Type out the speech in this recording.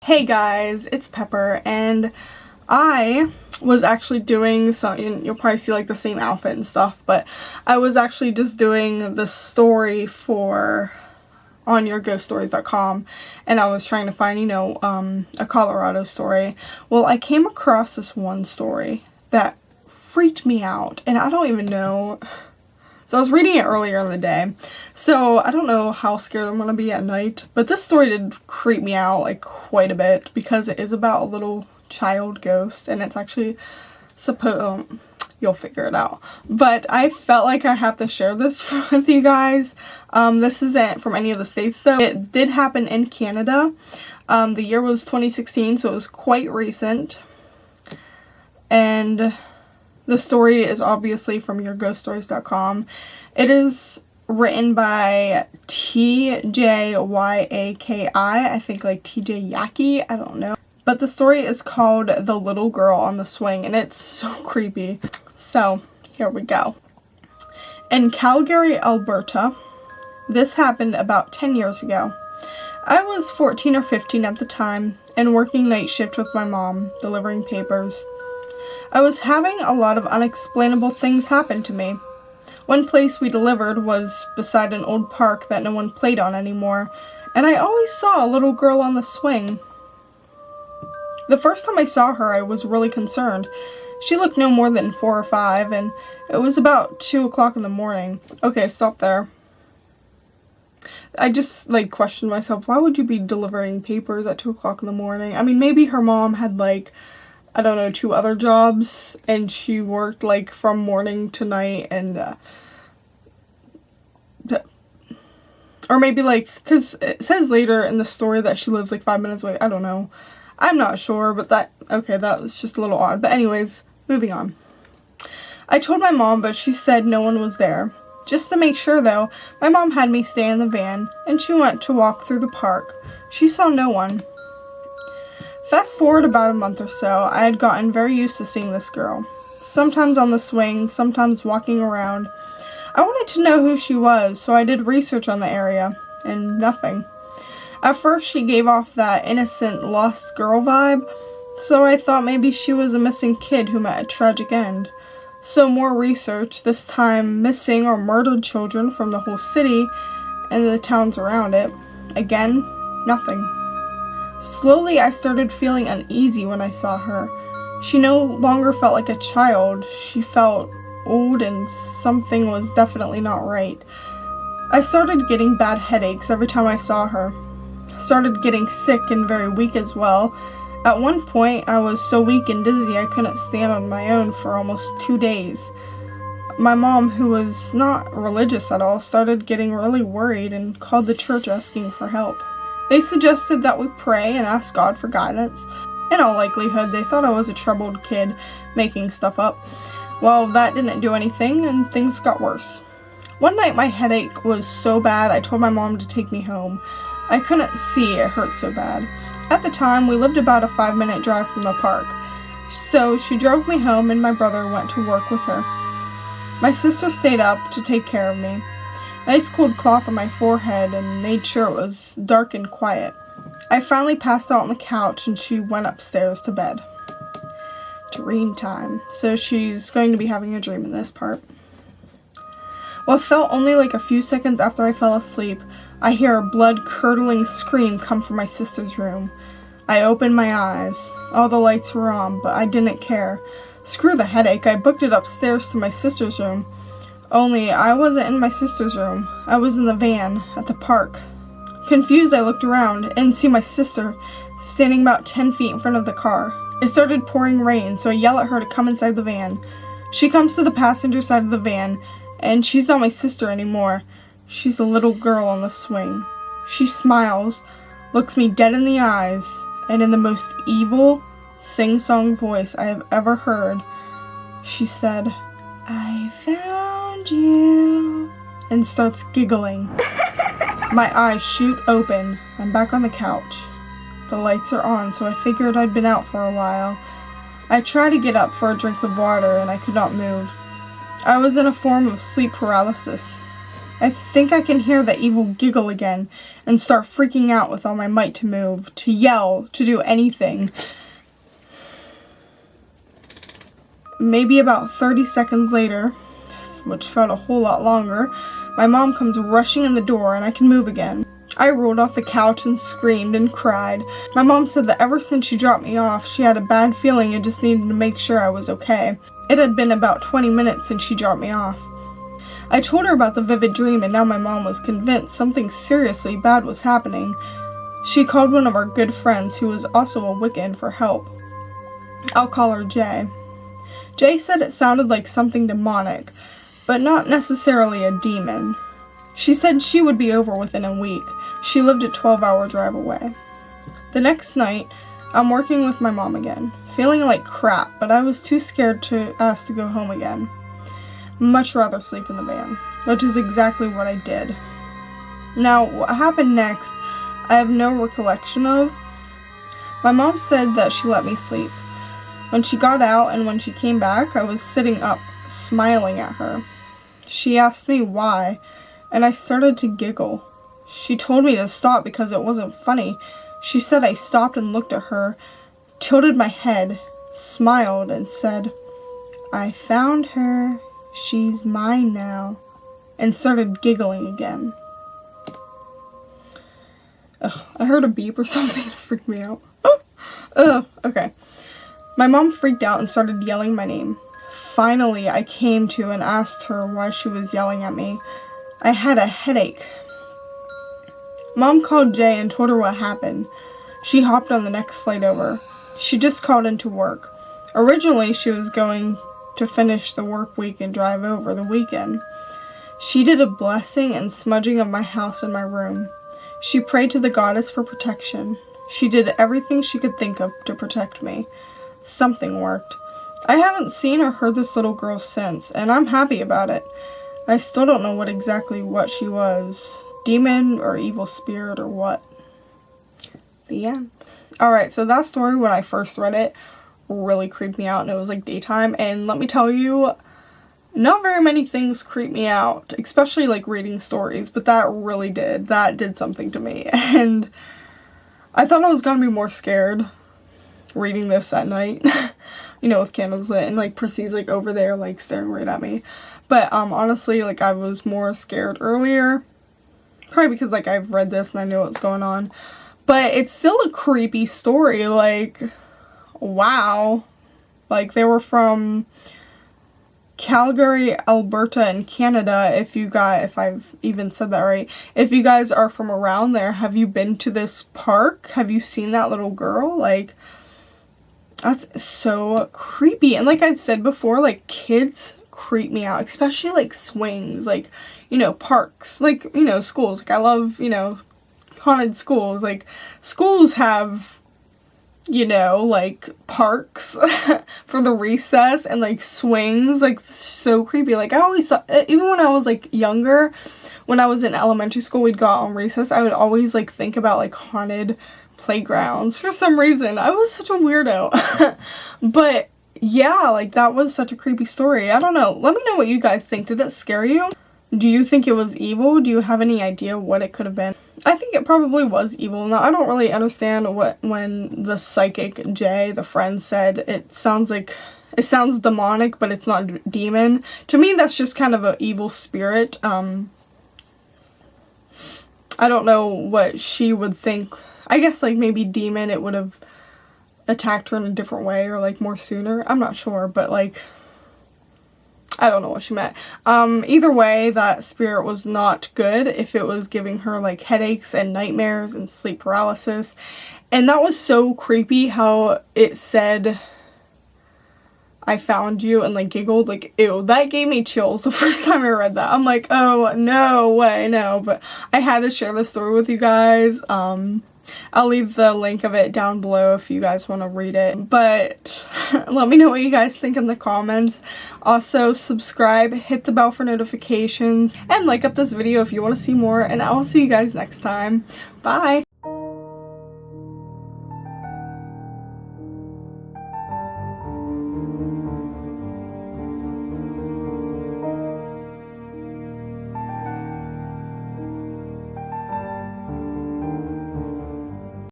Hey guys, it's Pepper, and I was actually doing some, you'll probably see like the same outfit and stuff, but I was actually just doing the story for onyourghoststories.com, and I was trying to find, a Colorado story. Well, I came across this one story that freaked me out, and I don't even know. So I was reading it earlier in the day, so I don't know how scared I'm going to be at night, but this story did creep me out like quite a bit because it is about a little child ghost, and it's actually you'll figure it out. But I felt like I have to share this with you guys. This isn't from any of the states though. It did happen in Canada. The year was 2016, so it was quite recent. And the story is obviously from yourghoststories.com. It is written by TJYAKI, I think like TJ Yaki, I don't know. But the story is called The Little Girl on the Swing, and it's so creepy. So, here we go. In Calgary, Alberta, this happened about 10 years ago. I was 14 or 15 at the time, and working night shift with my mom, delivering papers. I was having a lot of unexplainable things happen to me. One place we delivered was beside an old park that no one played on anymore, and I always saw a little girl on the swing. The first time I saw her, I was really concerned. She looked no more than 4 or 5, and it was about 2 o'clock in the morning. Okay, stop there. I just, questioned myself, why would you be delivering papers at 2 o'clock in the morning? I mean, maybe her mom had, 2 other jobs, and she worked, from morning to night, and, or maybe, because it says later in the story that she lives, 5 minutes away. I don't know. I'm not sure, but that was just a little odd. But anyways, moving on. I told my mom, but she said no one was there. Just to make sure, though, my mom had me stay in the van, and she went to walk through the park. She saw no one. Fast forward about a month or so, I had gotten very used to seeing this girl. Sometimes on the swing, sometimes walking around. I wanted to know who she was, so I did research on the area, and nothing. At first, she gave off that innocent, lost girl vibe, so I thought maybe she was a missing kid who met a tragic end. So more research, this time missing or murdered children from the whole city and the towns around it. Again, nothing. Slowly, I started feeling uneasy when I saw her. She no longer felt like a child. She felt old, and something was definitely not right. I started getting bad headaches every time I saw her. Started getting sick and very weak as well. At one point, I was so weak and dizzy I couldn't stand on my own for almost 2 days. My mom, who was not religious at all, started getting really worried and called the church asking for help. They suggested that we pray and ask God for guidance. In all likelihood, they thought I was a troubled kid making stuff up. Well, that didn't do anything, and things got worse. One night my headache was so bad I told my mom to take me home. I couldn't see, it hurt so bad. At the time, we lived about a 5-minute drive from the park. So she drove me home, and my brother went to work with her. My sister stayed up to take care of me. Nice cold cloth on my forehead and made sure it was dark and quiet. I finally passed out on the couch, and she went upstairs to bed. Dream time. So she's going to be having a dream in this part. Well, it felt only like a few seconds after I fell asleep, I hear a blood-curdling scream come from my sister's room. I opened my eyes. All the lights were on, but I didn't care. Screw the headache, I booked it upstairs to my sister's room. Only I wasn't in my sister's room. I was in the van at the park. Confused, I looked around and see my sister standing about 10 feet in front of the car. It started pouring rain, so I yell at her to come inside the van. She comes to the passenger side of the van, and she's not my sister anymore. She's a little girl on the swing. She smiles, looks me dead in the eyes, and in the most evil, sing-song voice I have ever heard, she said, "I found you," and starts giggling. My eyes shoot open. I'm back on the couch. The lights are on, so I figured I'd been out for a while. I tried to get up for a drink of water, and I could not move. I was in a form of sleep paralysis. I think I can hear the evil giggle again and start freaking out with all my might to move, to yell, to do anything. Maybe about 30 seconds later, which felt a whole lot longer, my mom comes rushing in the door and I can move again. I rolled off the couch and screamed and cried. My mom said that ever since she dropped me off, she had a bad feeling and just needed to make sure I was okay. It had been about 20 minutes since she dropped me off. I told her about the vivid dream, and now my mom was convinced something seriously bad was happening. She called one of our good friends, who was also a Wiccan, for help. I'll call her Jay. Jay said it sounded like something demonic, but not necessarily a demon. She said she would be over within a week. She lived a 12-hour drive away. The next night, I'm working with my mom again, feeling like crap, but I was too scared to ask to go home again. Much rather sleep in the van, which is exactly what I did. Now, what happened next, I have no recollection of. My mom said that she let me sleep. When she got out and when she came back, I was sitting up, smiling at her. She asked me why, and I started to giggle. She told me to stop because it wasn't funny. She said I stopped and looked at her, tilted my head, smiled, and said, "I found her. She's mine now," and started giggling again. Ugh, I heard a beep or something to freak me out. Okay. My mom freaked out and started yelling my name. Finally, I came to and asked her why she was yelling at me. I had a headache. Mom called Jay and told her what happened. She hopped on the next flight over. She just called into work. Originally, she was going to finish the work week and drive over the weekend. She did a blessing and smudging of my house and my room. She prayed to the goddess for protection. She did everything she could think of to protect me. Something worked. I haven't seen or heard this little girl since, and I'm happy about it. I still don't know what she was. Demon or evil spirit or what. The end. Alright, so that story, when I first read it, really creeped me out, and it was like daytime, and let me tell you, not very many things creep me out, especially like reading stories, but that really did. That did something to me, and I thought I was gonna be more scared reading this at night, you know, with candles lit, and like Percy's like over there like staring right at me, but honestly, like I was more scared earlier, probably because like I've read this and I know what's going on, but it's still a creepy story. Like, wow. Like, they were from Calgary, Alberta in Canada. If I've even said that right. If you guys are from around there, have you been to this park? Have you seen that little girl? Like, that's so creepy. And like I've said before, like, kids creep me out, especially like swings, like, you know, parks, like, you know, schools. Like, I love, you know, haunted schools. Like, schools have, you know, like parks for the recess and like swings, like so creepy. Like, I always thought, even when I was like younger, when I was in elementary school, we'd go out on recess, I would always like think about like haunted playgrounds for some reason. I was such a weirdo. But yeah, like that was such a creepy story. I don't know. Let me know what you guys think. Did it scare you? Do you think it was evil? Do you have any idea what it could have been? I think it probably was evil. Now, I don't really understand when the psychic Jay, the friend, said it sounds demonic, but it's not a demon. To me, that's just kind of an evil spirit. I don't know what she would think. I guess, like, maybe demon, it would have attacked her in a different way or, like, more sooner. I'm not sure, but, like, I don't know what she meant. Either way, that spirit was not good if it was giving her like headaches and nightmares and sleep paralysis. And that was so creepy how it said, "I found you," and like giggled. Like, ew, that gave me chills the first time I read that. I'm like, oh, no way, no. But I had to share this story with you guys. I'll leave the link of it down below if you guys want to read it. But let me know what you guys think in the comments. Also, subscribe, hit the bell for notifications, and like up this video if you want to see more. And I will see you guys next time. Bye!